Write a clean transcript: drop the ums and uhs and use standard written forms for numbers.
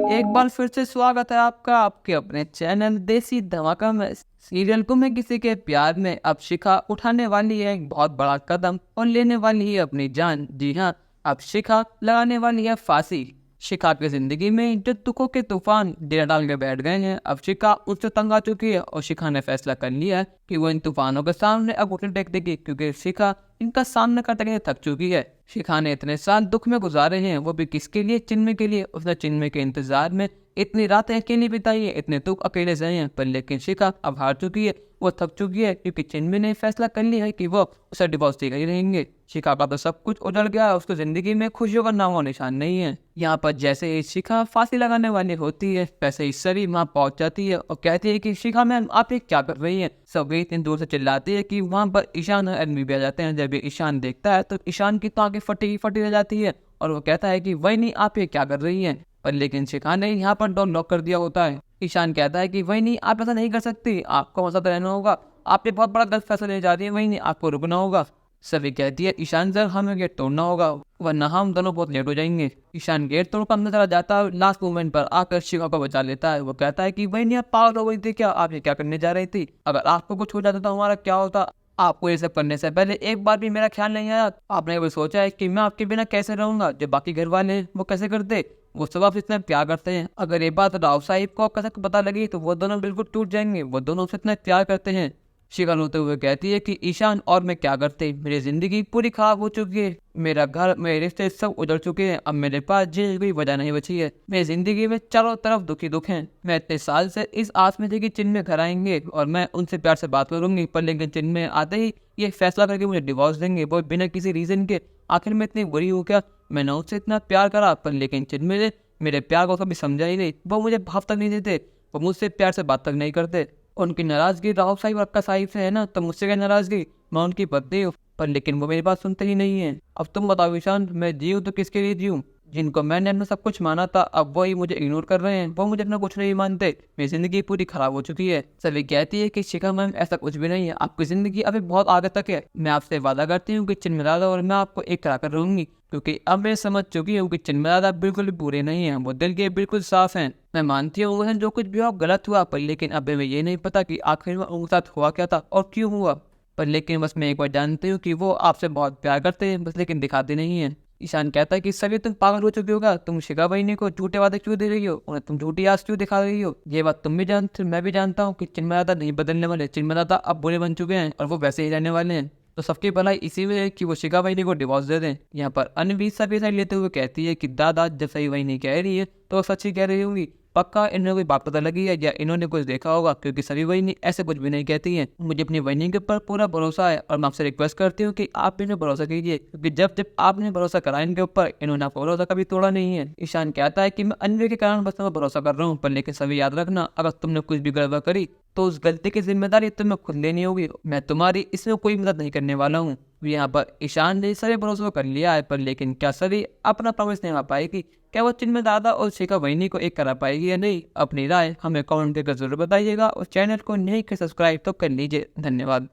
एक बार फिर से स्वागत है आपका आपके अपने चैनल देसी धमाका में। सीरियल को मैं किसी के प्यार में अब शिखा उठाने वाली है एक बहुत बड़ा कदम और लेने वाली है अपनी जान। जी हाँ, अब शिखा लगाने वाली है फांसी। शिखा की जिंदगी में जो दुखों के तूफान डेरा डाल के बैठ गए हैं, अब शिखा उससे तंग आ चुकी है और शिखा ने फैसला कर लिया है कि वो इन तूफानों के सामने अब घुटने टेक देगी, क्योंकि शिखा इनका सामना करते करते थक चुकी है। शिखा ने इतने साल दुख में गुजारे हैं, वो भी किसके लिए? चिन्मय के लिए। उसने चिन्मय के इंतजार में इतनी रातें अकेली बिताई है, इतने दुख अकेले सहे हैं, पर लेकिन शिखा अब हार चुकी है, वो थक चुकी है, क्योंकि चिन्मय ने फैसला कर लिया है कि वो उसे डिवोर्स देकर ही रहेंगे। शिखा का तो सब कुछ उजड़ गया है, उसको जिंदगी में खुशियों का नामो निशान नहीं है। यहाँ पर जैसे ही शिखा फांसी लगाने वाली होती है, वैसे ही सरी वहाँ पहुंच जाती है और कहती है कि शिखा मैम आप ये क्या कर रही हैं। सभी इतनी दूर से चिल्लाती है कि वहाँ पर ईशान और अनवी भी आ जाते हैं। जब ये ईशान देखता है तो ईशान की तो आंखें फटी फटी रह जाती है और वो कहता है कि वही नहीं आप ये क्या कर रही हैं। पर लेकिन शिखा ने यहाँ पर डोर लॉक कर दिया होता है। ईशान कहता है कि वही नहीं आप ऐसा नहीं कर सकती, आपको वहाँ साथ रहना होगा, आप ये बहुत बड़ा गलत फैसला ले जा रही है, वही नहीं आपको रुकना होगा। सभी कहती है ईशान सर हमें गेट तोड़ना होगा वरना हम दोनों बहुत लेट हो जाएंगे। ईशान गेट तोड़ कर अंदर चला जाता है, लास्ट मोमेंट पर आकर शिखा को बचा लेता है। वो कहता है कि वही नहीं आप पागल हो गई थी क्या, आप ये क्या करने जा रही थी, अगर आपको कुछ हो जाता तो हमारा क्या होता। आपको ये सब करने से पहले एक बार भी मेरा ख्याल नहीं आया, आपने कभी सोचा है कि मैं आपके बिना कैसे रहूंगा, जो बाकी घर वाले हैं वो कैसे करते, वो सब आपसे इतना प्यार करते हैं। अगर ये बात राव साहिब को कैसे पता लगी तो वो दोनों बिल्कुल टूट जाएंगे, वो दोनों उससे इतना प्यार करते हैं। शिखा रोते हुए कहती है कि ईशान और मैं क्या करते, मेरी जिंदगी पूरी खराब हो चुकी है, मेरा घर मेरे रिश्ते सब उजड़ चुके हैं, अब मेरे पास जीने की कोई वजह नहीं बची है, मेरी जिंदगी में चारों तरफ दुखी दुख हैं। मैं इतने साल से इस आस में थी कि चिन्मय घर आएंगे और मैं उनसे प्यार से बात करूंगी, पर लेकिन चिन्मय आते ही ये फैसला करके मुझे डिवोर्स देंगे, वो बिना किसी रीजन के। आखिर में इतनी बुरी हो क्या, मैंने उससे इतना प्यार करा पर लेकिन चिन्मय ने मेरे प्यार को कभी समझा ही नहीं, वो मुझे भाव तक नहीं देते, वो मुझसे प्यार से बात तक नहीं करते। उनकी नाराजगी राव साहिब और अक्का साहिब से है ना, तो मुझसे क्या नाराजगी, मैं उनकी पत्नी हूँ, पर लेकिन वो मेरी बात सुनते ही नहीं है। अब तुम बताओ ईशान, मैं जीऊँ तो किसके लिए जीऊँ? जिनको मैंने अपना सब कुछ माना था अब वही मुझे इग्नोर कर रहे हैं, वो मुझे अपना कुछ नहीं मानते, मेरी जिंदगी पूरी खराब हो चुकी है। सभी कहती है कि शिखा मैम ऐसा कुछ भी नहीं है, आपकी जिंदगी अभी बहुत आगे तक है, मैं आपसे वादा करती हूँ कि चिन्मय दादा और मैं आपको एक करा कर रहूंगी, क्योंकि अब मैं समझ चुकी हूँ कि चिन्मय दादा बिल्कुल भी बुरे नहीं हैं, वो दिल के बिल्कुल साफ हैं। मैं मानती हूँ वह जो कुछ भी हुआ गलत हुआ, पर लेकिन अब मैं ये नहीं पता कि आखिर में उनके साथ हुआ क्या था और क्यों हुआ। पर लेकिन बस मैं एक बार जानती हूँ कि वो आपसे बहुत प्यार करते हैं, बस लेकिन दिखाते नहीं हैं। ईशान कहता है कि सभी तुम पागल हो चुके होगा, तुम शिखा बहिनी को झूठे वादे क्यों दे रही हो, उन्हें तुम झूठी आस क्यों दिखा रही हो। ये बात तुम भी जानते, मैं भी जानता हूँ कि चिन्मय दादा नहीं बदलने वाले, चिन्मय दादा अब बुरे बन चुके हैं और वो वैसे ही रहने वाले हैं। तो सबकी भलाई इसी में है कि वो शिखा बहिनी को डिवोर्स दे दें। यहाँ पर अनवीर सभी साइड लेते हुए कहती है कि दादा जब सही वही कह रही है तो वो सच्ची कह रही होंगी, पक्का इन्हें कोई बात पता लगी है या इन्होंने कुछ देखा होगा, क्योंकि सभी वही ऐसे कुछ भी नहीं कहती हैं। मुझे अपनी वही के ऊपर पूरा भरोसा है और मैं आपसे रिक्वेस्ट करती हूँ कि आप इन्हें भरोसा कीजिए, क्योंकि जब जब आपने भरोसा करा इनके ऊपर, इन्होंने आपका भरोसा कभी तोड़ा नहीं है। ईशान कहता है कि मैं अन्य के कारण बस मैं भरोसा कर रहा हूँ, पर लेकिन सभी याद रखना, अगर तुमने कुछ भी गड़बड़ करी तो उस गलती की जिम्मेदारी तुम्हें खुद लेनी होगी, मैं तुम्हारी इसमें कोई मदद नहीं करने वाला हूँ। यहाँ पर ईशान ने सारे भरोसा कर लिया है, पर लेकिन क्या सभी अपना प्रॉमिस नहीं आ पाएगी, क्या वो चिन्मय दादा और शिखा बहिनी को एक करा पाएगी या नहीं? अपनी राय हमें कमेंट करके जरूर बताइएगा और चैनल को नहीं कर सब्सक्राइब तो कर लीजिए। धन्यवाद।